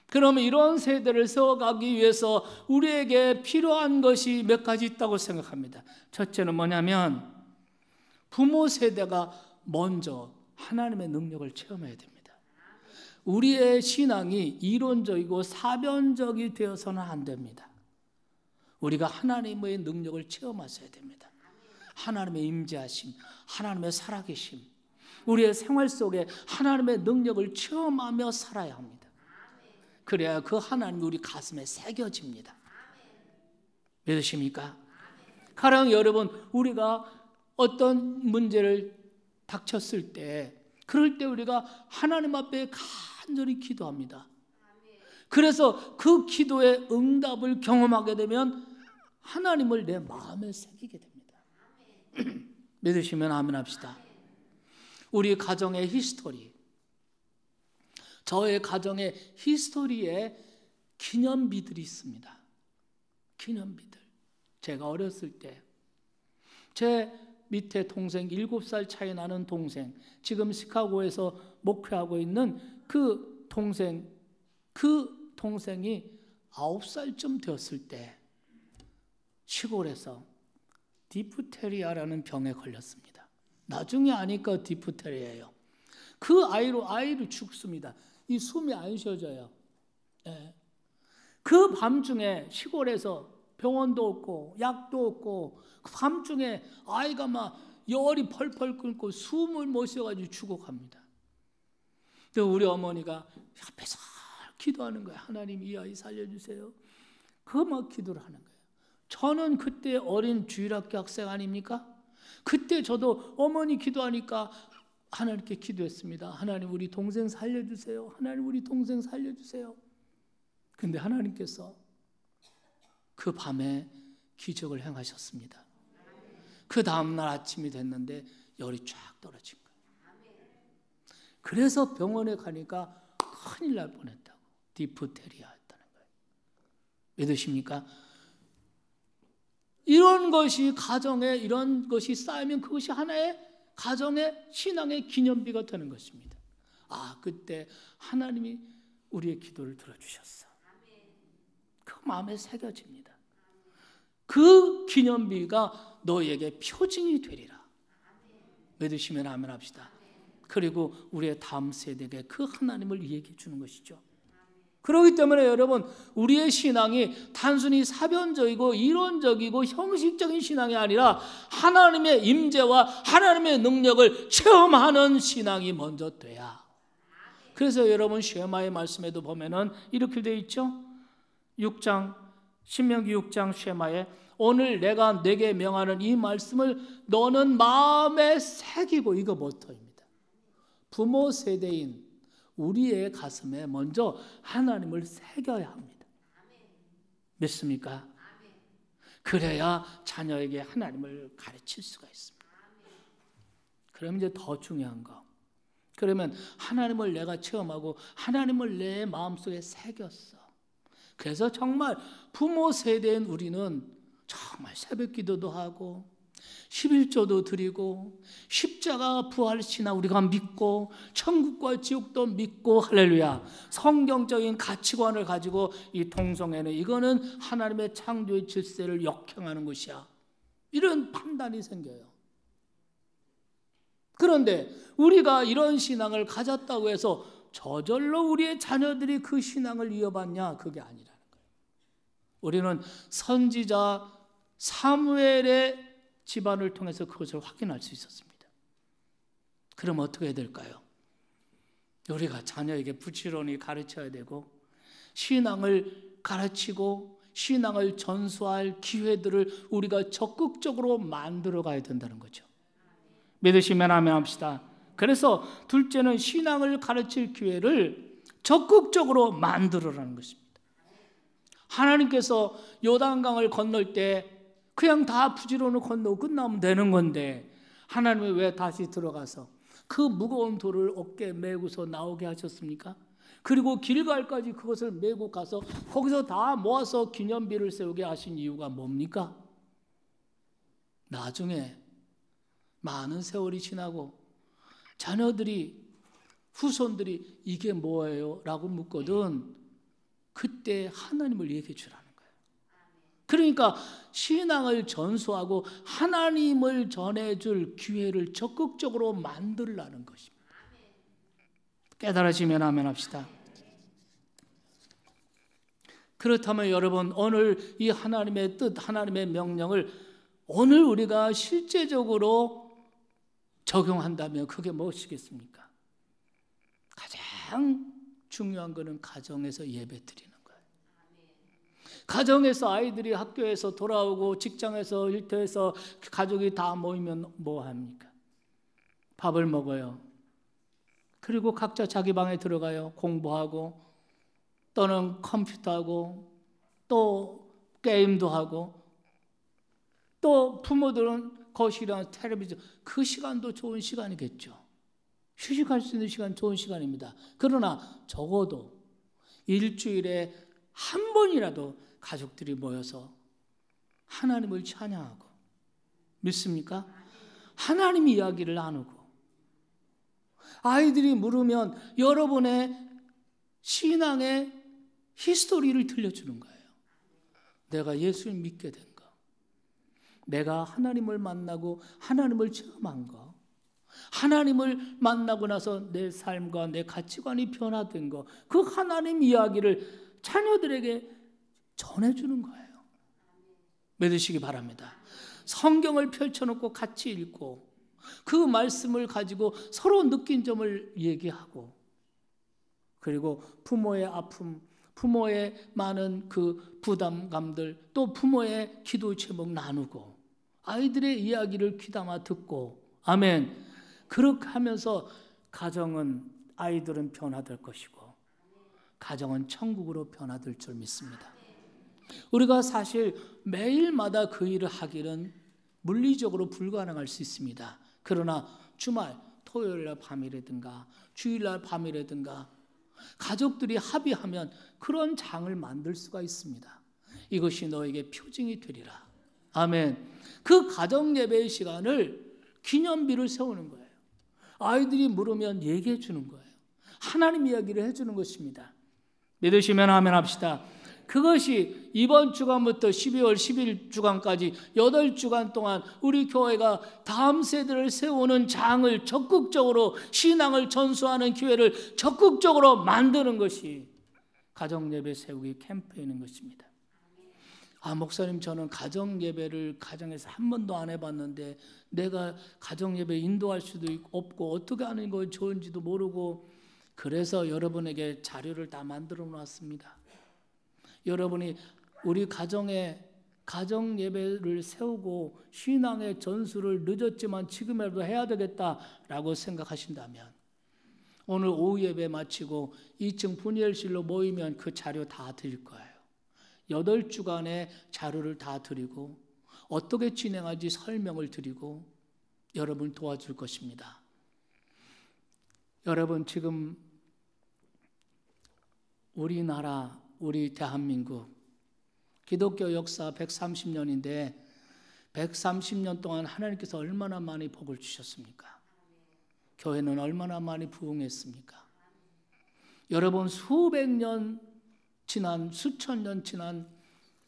그러면 이런 세대를 세워가기 위해서 우리에게 필요한 것이 몇 가지 있다고 생각합니다. 첫째는 뭐냐면 부모 세대가 먼저 하나님의 능력을 체험해야 됩니다. 우리의 신앙이 이론적이고 사변적이 되어서는 안 됩니다. 우리가 하나님의 능력을 체험하셔야 됩니다. 하나님의 임재하심, 하나님의 살아계심, 우리의 생활 속에 하나님의 능력을 체험하며 살아야 합니다. 그래야 그 하나님이 우리 가슴에 새겨집니다. 믿으십니까? 가령 여러분, 우리가 어떤 문제를 닥쳤을 때, 그럴 때 우리가 하나님 앞에 간절히 기도합니다. 그래서 그 기도의 응답을 경험하게 되면 하나님을 내 마음에 새기게 됩니다. 믿으시면 아멘 합시다. 우리 가정의 히스토리, 저의 가정의 히스토리에 기념비들이 있습니다. 기념비들. 제가 어렸을 때 제 밑에 동생, 7살 차이 나는 동생, 지금 시카고에서 목회하고 있는 그 동생이 9살쯤 되었을 때 시골에서 디프테리아라는 병에 걸렸습니다. 나중에 아니까 디프테리아예요. 그 아이를 죽습니다. 이 숨이 안 쉬어져요. 그 밤중에 시골에서 병원도 없고 약도 없고 밤중에 아이가 막 열이 펄펄 끓고 숨을 못 쉬어가지고 죽어갑니다. 근데 우리 어머니가 옆에서 기도하는 거예요. 하나님 이 아이 살려주세요. 그거 막 기도를 하는 거예요. 저는 그때 어린 주일학교 학생 아닙니까? 그때 저도 어머니 기도하니까 하나님께 기도했습니다. 하나님 우리 동생 살려주세요. 하나님 우리 동생 살려주세요. 근데 하나님께서 그 밤에 기적을 행하셨습니다. 그 다음날 아침이 됐는데 열이 쫙 떨어진 거예요. 그래서 병원에 가니까 큰일 날 뻔했다고. 디프테리아였다는 거예요. 믿으십니까? 이런 것이 가정에 이런 것이 쌓이면 그것이 하나의 가정의 신앙의 기념비가 되는 것입니다. 아, 그때 하나님이 우리의 기도를 들어주셨어. 그 마음에 새겨집니다. 그 기념비가 너에게 표징이 되리라. 믿으시면 아멘 합시다. 그리고 우리의 다음 세대에게 그 하나님을 얘기해 주는 것이죠. 그렇기 때문에 여러분, 우리의 신앙이 단순히 사변적이고 이론적이고 형식적인 신앙이 아니라 하나님의 임재와 하나님의 능력을 체험하는 신앙이 먼저 돼야. 그래서 여러분 쉐마의 말씀에도 보면은 이렇게 되어 있죠. 6장 신명기 6장 쉐마에 오늘 내가 네게 명하는 이 말씀을 너는 마음에 새기고, 이거 모토입니다. 부모 세대인 우리의 가슴에 먼저 하나님을 새겨야 합니다. 믿습니까? 그래야 자녀에게 하나님을 가르칠 수가 있습니다. 그럼 이제 더 중요한 거, 그러면 하나님을 내가 체험하고 하나님을 내 마음속에 새겼어. 그래서 정말 부모 세대인 우리는 정말 새벽 기도도 하고 11조도 드리고 십자가 부활신앙 우리가 믿고 천국과 지옥도 믿고, 할렐루야, 성경적인 가치관을 가지고 이 통성회는 이거는 하나님의 창조의 질서를 역행하는 것이야, 이런 판단이 생겨요. 그런데 우리가 이런 신앙을 가졌다고 해서 저절로 우리의 자녀들이 그 신앙을 이어받냐? 그게 아니라는 거예요. 우리는 선지자 사무엘의 집안을 통해서 그것을 확인할 수 있었습니다. 그럼 어떻게 해야 될까요? 우리가 자녀에게 부지런히 가르쳐야 되고 신앙을 가르치고 신앙을 전수할 기회들을 우리가 적극적으로 만들어 가야 된다는 거죠. 믿으시면 아멘 합시다. 그래서 둘째는 신앙을 가르칠 기회를 적극적으로 만들어라는 것입니다. 하나님께서 요단강을 건널 때 그냥 다 부지런히 건너고 끝나면 되는 건데 하나님이 왜 다시 들어가서 그 무거운 돌을 어깨에 메고서 나오게 하셨습니까? 그리고 길갈까지 그것을 메고 가서 거기서 다 모아서 기념비를 세우게 하신 이유가 뭡니까? 나중에 많은 세월이 지나고 자녀들이, 후손들이 이게 뭐예요? 라고 묻거든 그때 하나님을 얘기해 주라는 거예요. 그러니까 신앙을 전수하고 하나님을 전해줄 기회를 적극적으로 만들라는 것입니다. 깨달으시면 아멘 합시다. 그렇다면 여러분, 오늘 이 하나님의 뜻, 하나님의 명령을 오늘 우리가 실제적으로 적용한다면 그게 무엇이겠습니까? 가장 중요한 것은 가정에서 예배 드리는 거예요. 가정에서 아이들이 학교에서 돌아오고 직장에서 일터에서 가족이 다 모이면 뭐 합니까? 밥을 먹어요. 그리고 각자 자기 방에 들어가요. 공부하고 또는 컴퓨터하고 또 게임도 하고, 또 부모들은 거실이나 텔레비전, 그 시간도 좋은 시간이겠죠. 휴식할 수 있는 시간 좋은 시간입니다. 그러나 적어도 일주일에 한 번이라도 가족들이 모여서 하나님을 찬양하고, 믿습니까? 하나님 이야기를 나누고, 아이들이 물으면 여러분의 신앙의 히스토리를 들려주는 거예요. 내가 예수를 믿게 된 거, 내가 하나님을 만나고 하나님을 체험한 거, 하나님을 만나고 나서 내 삶과 내 가치관이 변화된 거, 그 하나님 이야기를 자녀들에게 전해주는 거예요. 믿으시기 바랍니다. 성경을 펼쳐놓고 같이 읽고 그 말씀을 가지고 서로 느낀 점을 얘기하고, 그리고 부모의 아픔, 부모의 많은 그 부담감들, 또 부모의 기도 제목 나누고 아이들의 이야기를 귀담아 듣고, 아멘. 그렇게 하면서 가정은, 아이들은 변화될 것이고 가정은 천국으로 변화될 줄 믿습니다. 우리가 사실 매일마다 그 일을 하기는 물리적으로 불가능할 수 있습니다. 그러나 주말, 토요일날 밤이라든가 주일날 밤이라든가 가족들이 합의하면 그런 장을 만들 수가 있습니다. 이것이 너에게 표징이 되리라. 아멘. 그 가정 예배의 시간을 기념비를 세우는 거예요. 아이들이 물으면 얘기해 주는 거예요. 하나님 이야기를 해주는 것입니다. 믿으시면 아멘 합시다. 그것이 이번 주간부터 12월 11주간까지 8주간 동안 우리 교회가 다음 세대를 세우는 장을 적극적으로, 신앙을 전수하는 기회를 적극적으로 만드는 것이 가정예배 세우기 캠페인인 것입니다. 목사님, 저는 가정예배를 가정에서 한 번도 안 해봤는데 내가 가정예배 인도할 수도 없고 어떻게 하는 거 좋은지도 모르고, 그래서 여러분에게 자료를 다 만들어 놨습니다. 여러분이 우리 가정에 가정 예배를 세우고 신앙의 전수를 늦었지만 지금이라도 해야 되겠다라고 생각하신다면 오늘 오후 예배 마치고 2층 분회실로 모이면 그 자료 다 드릴 거예요. 8주간의 자료를 다 드리고 어떻게 진행할지 설명을 드리고 여러분을 도와줄 것입니다. 여러분, 지금 우리나라, 우리 대한민국 기독교 역사 130년인데 130년 동안 하나님께서 얼마나 많이 복을 주셨습니까? 교회는 얼마나 많이 부흥했습니까? 여러분, 수백 년 지난, 수천 년 지난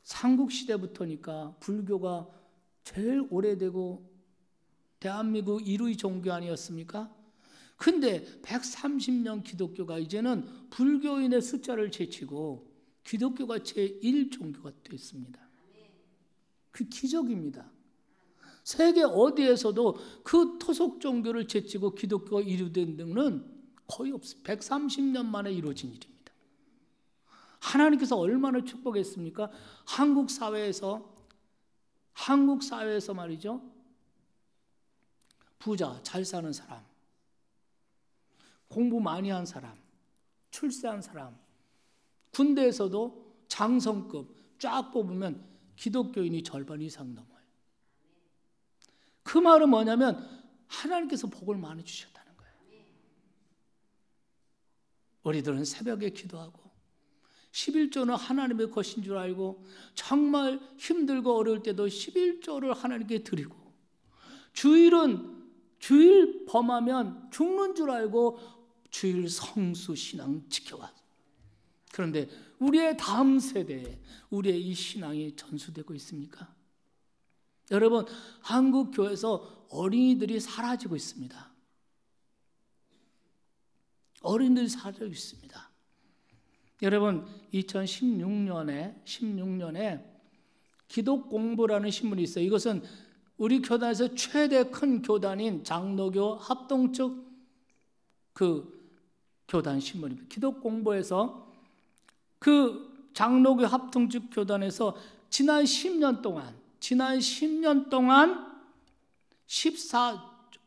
삼국시대부터니까 불교가 제일 오래되고 대한민국 1위 종교 아니었습니까? 근데 130년 기독교가 이제는 불교인의 숫자를 제치고 기독교가 제1종교가 됐습니다. 그 기적입니다. 세계 어디에서도 그 토속 종교를 제치고 기독교가 이루어진 데는 거의 없습니다. 130년 만에 이루어진 일입니다. 하나님께서 얼마나 축복했습니까? 한국 사회에서 말이죠, 부자, 잘 사는 사람, 공부 많이 한 사람, 출세한 사람, 군대에서도 장성급 쫙 뽑으면 기독교인이 절반 이상 넘어요. 그 말은 뭐냐면 하나님께서 복을 많이 주셨다는 거예요. 우리들은 새벽에 기도하고 11조는 하나님의 것인 줄 알고 정말 힘들고 어려울 때도 11조를 하나님께 드리고, 주일은 주일 범하면 죽는 줄 알고 주일 성수 신앙 지켜왔어요. 그런데 우리의 다음 세대에 우리의 이 신앙이 전수되고 있습니까? 여러분, 한국 교회에서 어린이들이 사라지고 있습니다. 어린이들이 사라지고 있습니다. 여러분, 2016년에 기독공부라는 신문이 있어요. 이것은 우리 교단에서 최대 큰 교단인 장로교 합동측 그 교단 신문입니다. 기독공부에서 그 장로교 합동측 교단에서 지난 10년 동안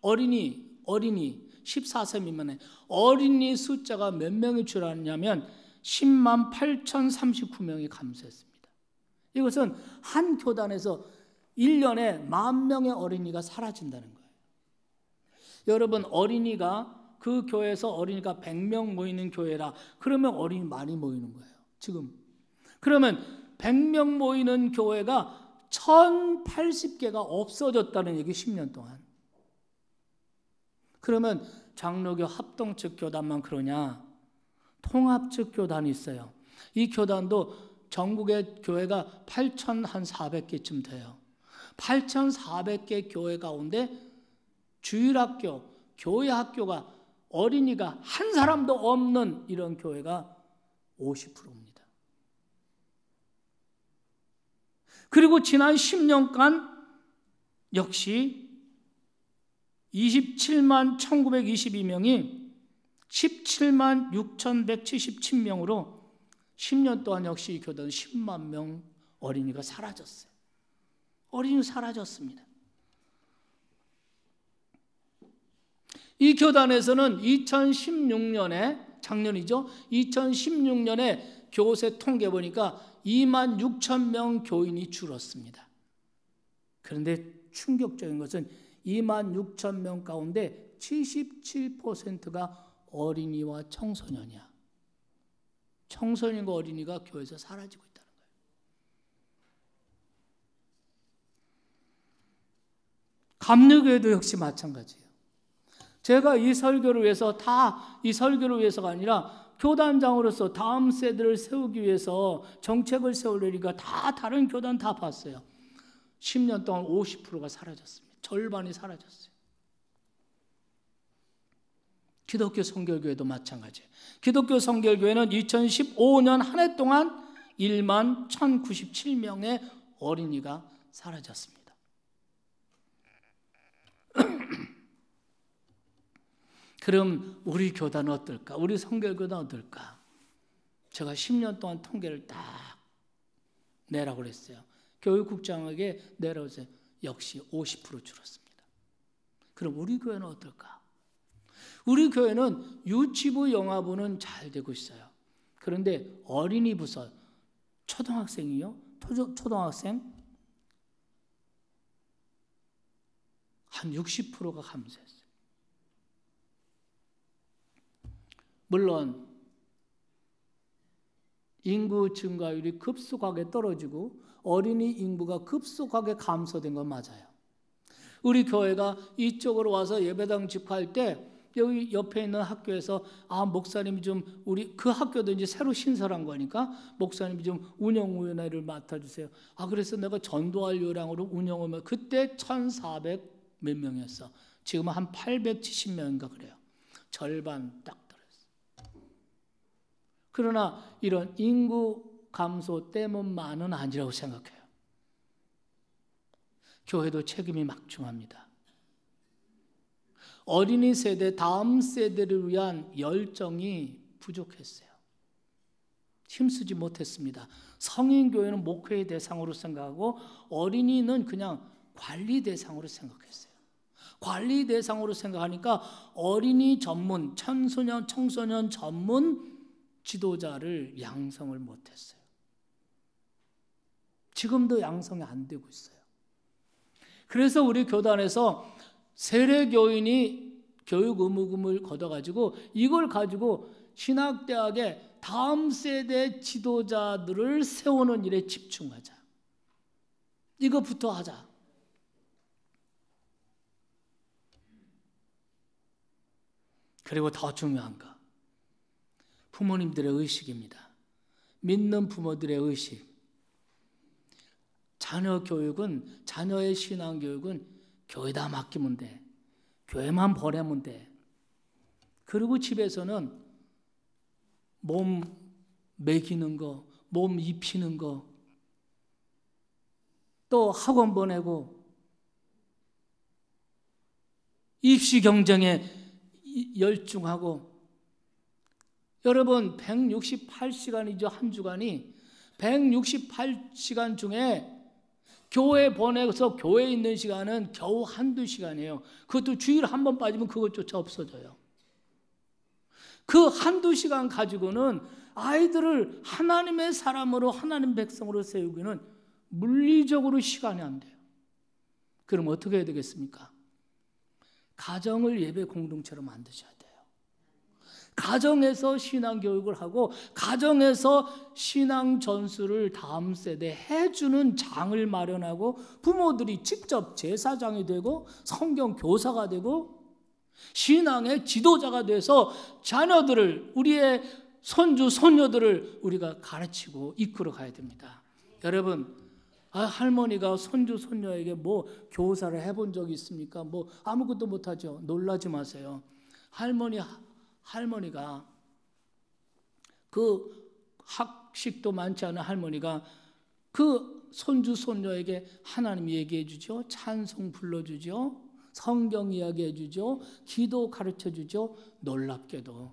어린이 14세 미만의 어린이 숫자가 몇 명이 줄었냐면 10만 8,039명이 감소했습니다. 이것은 한 교단에서 1년에 10,000명의 어린이가 사라진다는 거예요. 여러분, 어린이가 그 교회에서 어린이가 100명 모이는 교회라 그러면 어린이 많이 모이는 거예요. 지금 그러면 100명 모이는 교회가 1,080개가 없어졌다는 얘기, 10년 동안. 그러면 장로교 합동측 교단만 그러냐? 통합측 교단이 있어요. 이 교단도 전국의 교회가 8,400개쯤 돼요. 8,400개 교회 가운데 주일학교, 교회 학교가 어린이가 한 사람도 없는 이런 교회가 50%입니다. 그리고 지난 10년간 역시 27만 1922명이 17만 6177명으로 10년 동안 역시 이 교단은 10만 명 어린이가 사라졌어요. 어린이 사라졌습니다. 이 교단에서는 2016년에 작년이죠. 2016년에 교세 통계 보니까 2만 6천 명 교인이 줄었습니다. 그런데 충격적인 것은 2만 6천 명 가운데 77%가 어린이와 청소년이야. 청소년과 어린이가 교회에서 사라지고 있다는 거예요. 감리교회도 역시 마찬가지예요. 제가 이 설교를 위해서 이 설교를 위해서가 아니라 교단장으로서 다음 세대를 세우기 위해서 정책을 세우려니까 다 다른 교단 다 봤어요. 10년 동안 50%가 사라졌습니다. 절반이 사라졌어요. 기독교 성결교회도 마찬가지예요. 기독교 성결교회는 2015년 한 해 동안 1만 1097명의 어린이가 사라졌습니다. 그럼 우리 교단은 어떨까? 우리 성결교단은 어떨까? 제가 10년 동안 통계를 딱 내라고 그랬어요. 교육국장에게 내려오세요. 역시 50% 줄었습니다. 그럼 우리 교회는 어떨까? 우리 교회는 유치부 영아부는 잘 되고 있어요. 그런데 어린이 부서, 초등학생이요? 초등학생 한 60%가 감소했어요. 물론 인구 증가율이 급속하게 떨어지고 어린이 인구가 급속하게 감소된 건 맞아요. 우리 교회가 이쪽으로 와서 예배당 집회할 때 여기 옆에 있는 학교에서 목사님이 좀 그 학교도 이제 새로 신설한 거니까 목사님이 좀 운영위원회를 맡아주세요. 그래서 내가 전도할 요량으로 운영하면 그때 1,400 몇 명이었어. 지금은 한 870명인가 그래요. 절반 딱 들었어. 그러나 이런 인구 감소 때문만은 아니라고 생각해요. 교회도 책임이 막중합니다. 어린이 세대, 다음 세대를 위한 열정이 부족했어요. 힘쓰지 못했습니다. 성인교회는 목회의 대상으로 생각하고 어린이는 그냥 관리 대상으로 생각했어요. 관리 대상으로 생각하니까 어린이 전문, 청소년 전문 지도자를 양성을 못했어요. 지금도 양성이 안 되고 있어요. 그래서 우리 교단에서 세례교인이 교육 의무금을 걷어가지고 이걸 가지고 신학대학에 다음 세대 지도자들을 세우는 일에 집중하자. 이거부터 하자. 그리고 더 중요한 거, 부모님들의 의식입니다. 믿는 부모들의 의식. 자녀 교육은, 자녀의 신앙 교육은 교회다 맡기면 돼. 교회만 보내면 돼. 그리고 집에서는 몸 먹이는 거, 몸 입히는 거, 또 학원 보내고 입시 경쟁에 열중하고. 여러분 168시간이죠. 한 주간이. 168시간 중에 교회 보내서 교회에 있는 시간은 겨우 한두 시간이에요. 그것도 주일에 한 번 빠지면 그것조차 없어져요. 그 한두 시간 가지고는 아이들을 하나님의 사람으로, 하나님 백성으로 세우기는 물리적으로 시간이 안 돼요. 그럼 어떻게 해야 되겠습니까? 가정을 예배 공동체로 만드셔야 돼요. 가정에서 신앙교육을 하고 가정에서 신앙 전수를 다음 세대에 해주는 장을 마련하고 부모들이 직접 제사장이 되고 성경 교사가 되고 신앙의 지도자가 돼서 자녀들을, 우리의 손주 손녀들을 우리가 가르치고 이끌어 가야 됩니다. 여러분, 할머니가 손주 손녀에게 뭐 교사를 해본 적이 있습니까? 뭐 아무것도 못하죠. 놀라지 마세요. 할머니가 그 학식도 많지 않은 할머니가 그 손주 손녀에게 하나님 얘기해 주죠. 찬송 불러주죠. 성경 이야기해 주죠. 기도 가르쳐 주죠. 놀랍게도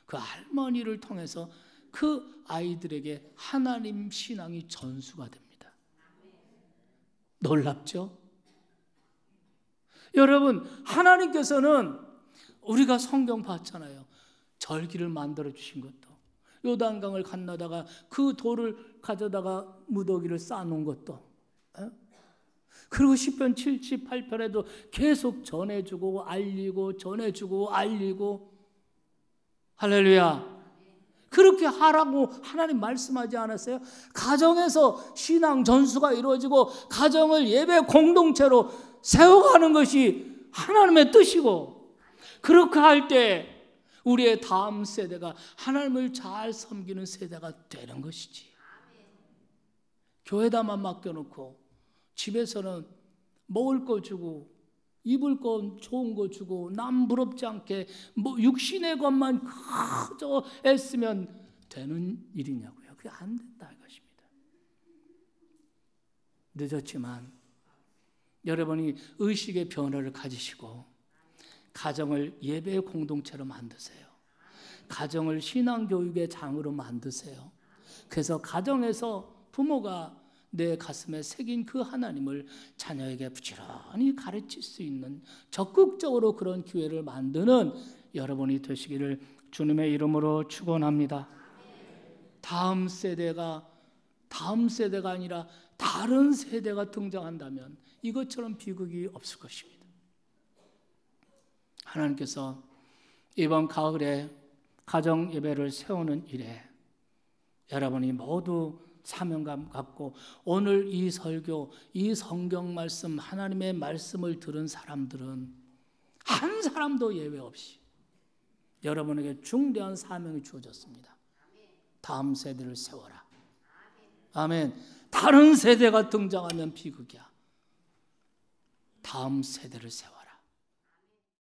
그 할머니를 통해서 그 아이들에게 하나님 신앙이 전수가 됩니다. 놀랍죠? 여러분, 하나님께서는 우리가 성경 봤잖아요. 절기를 만들어 주신 것도, 요단강을 건너다가 그 돌을 가져다가 무더기를 쌓아놓은 것도, 그리고 시편 78편에도 계속 전해주고 알리고 전해주고 알리고, 할렐루야. 그렇게 하라고 하나님 말씀하지 않았어요? 가정에서 신앙 전수가 이루어지고 가정을 예배 공동체로 세워가는 것이 하나님의 뜻이고, 그렇게 할 때 우리의 다음 세대가 하나님을 잘 섬기는 세대가 되는 것이지. 교회다만 맡겨놓고 집에서는 먹을 거 주고 입을 거 좋은 거 주고 남 부럽지 않게 뭐 육신의 것만 그저 애쓰면 되는 일이냐고요. 그게 안 된다 이것입니다. 늦었지만 여러분이 의식의 변화를 가지시고 가정을 예배의 공동체로 만드세요. 가정을 신앙교육의 장으로 만드세요. 그래서 가정에서 부모가 내 가슴에 새긴 그 하나님을 자녀에게 부지런히 가르칠 수 있는 적극적으로 그런 기회를 만드는 여러분이 되시기를 주님의 이름으로 축원합니다. 다음 세대가 아니라 다른 세대가 등장한다면 이것처럼 비극이 없을 것입니다. 하나님께서 이번 가을에 가정 예배를 세우는 일에 여러분이 모두 사명감 갖고 오늘 이 설교, 이 성경 말씀, 하나님의 말씀을 들은 사람들은 한 사람도 예외 없이 여러분에게 중대한 사명이 주어졌습니다. 다음 세대를 세워라. 아멘. 다른 세대가 등장하면 비극이야. 다음 세대를 세워.